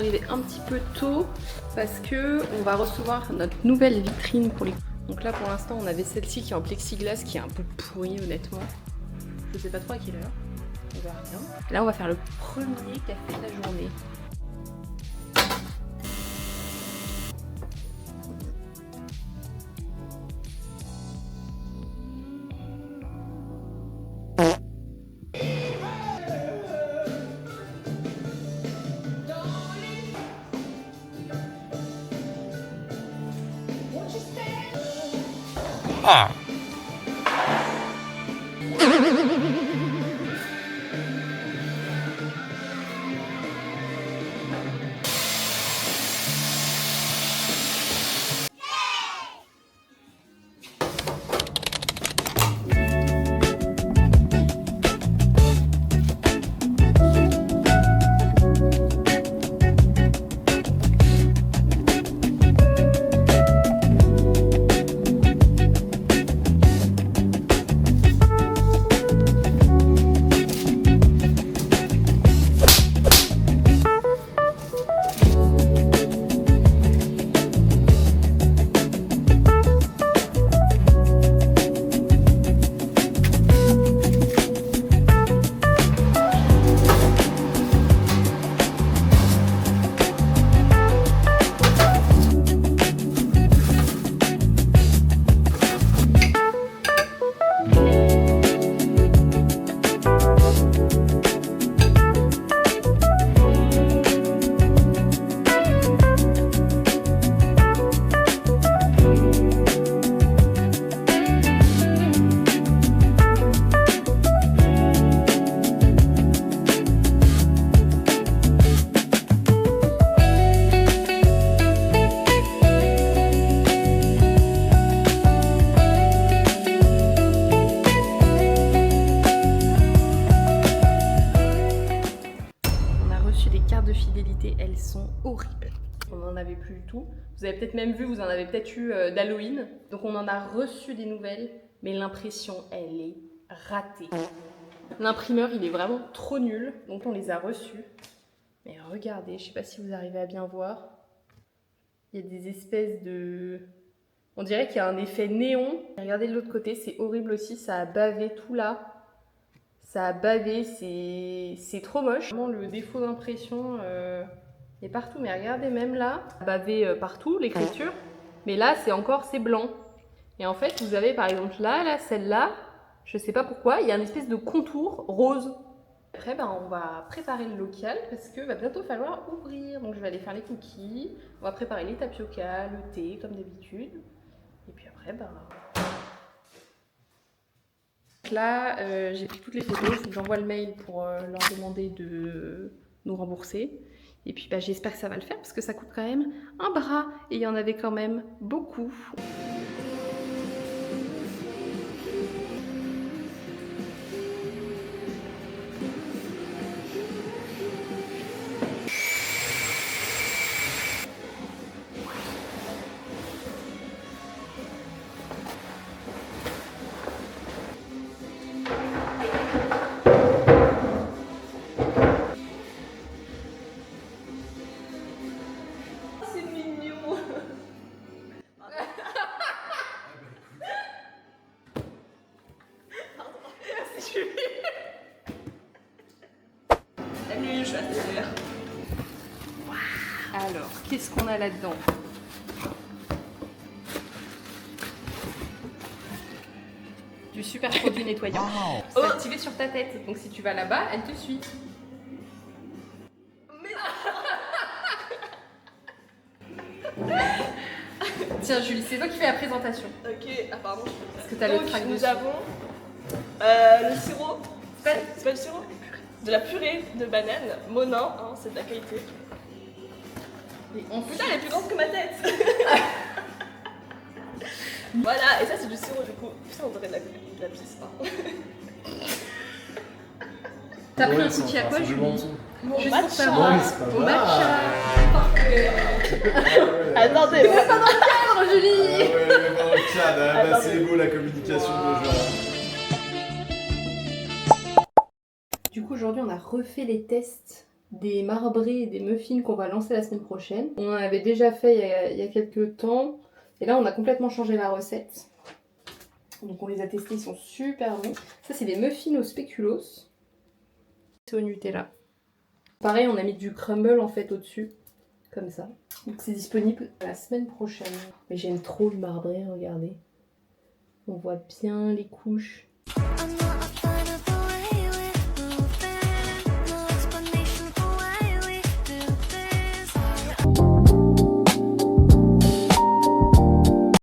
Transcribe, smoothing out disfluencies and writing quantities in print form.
arrivé un petit peu tôt parce que on va recevoir notre nouvelle vitrine pour les... Donc là pour l'instant on avait celle-ci qui est en plexiglas qui est un peu pourrie honnêtement. Je sais pas trop à quelle heure, on verra bien. Là on va faire le premier café de la journée. Ah. De fidélité, elles sont horribles. On n'en avait plus du tout. Vous avez peut-être même vu, vous en avez peut-être eu d'Halloween. Donc on en a reçu des nouvelles, mais l'impression, elle est ratée. L'imprimeur, il est vraiment trop nul, donc on les a reçus. Mais regardez, je sais pas si vous arrivez à bien voir. Il y a des espèces de... On dirait qu'il y a un effet néon. Regardez de l'autre côté, c'est horrible aussi, ça a bavé tout là. Ça a bavé, c'est trop moche. Vraiment, le défaut d'impression est partout. Mais regardez, même là, ça a bavé partout, l'écriture. Mais là, c'est blanc. Et en fait, vous avez par exemple là celle-là, je sais pas pourquoi, il y a une espèce de contour rose. Après, on va préparer le local parce que va bientôt falloir ouvrir. Donc, je vais aller faire les cookies. On va préparer les tapioca, le thé, comme d'habitude. Et puis après, là, j'ai pris toutes les photos, je vous envoie le mail pour leur demander de nous rembourser. Et puis j'espère que ça va le faire parce que ça coûte quand même un bras et il y en avait quand même beaucoup. Salut, je suis à Alors, qu'est-ce qu'on a là-dedans? Du super produit nettoyant. Wow. C'est activé sur ta tête, donc si tu vas là-bas, elle te suit. Tiens Julie, c'est toi qui fais la présentation. Ok, ah pardon. Parce que t'as le trac nous dessus. avons le sirop, c'est pas le sirop, de la purée de banane, Monin, hein, c'est de la qualité. Et on Putain, elle est plus grande que ma tête. Voilà, et ça c'est du sirop du coup. Putain, on dirait de la pisse, pardon. T'as pris un cookie à quoi Julie? Mon Juste matcha. pour savoir. Au matcha. Attendez, C'est pas dans le cadre Julie. Ouais, dans le cadre, Attendez. c'est beau la communication de genre. Du coup aujourd'hui on a refait les tests des marbrés et des muffins qu'on va lancer la semaine prochaine. On en avait déjà fait il y a quelques temps. Et là, on a complètement changé la recette. Donc on les a testés, ils sont super bons. Ça, c'est des muffins au spéculoos. C'est au Nutella. Pareil, on a mis du crumble en fait au-dessus. Comme ça. Donc c'est disponible la semaine prochaine. Mais j'aime trop le marbré, regardez. On voit bien les couches.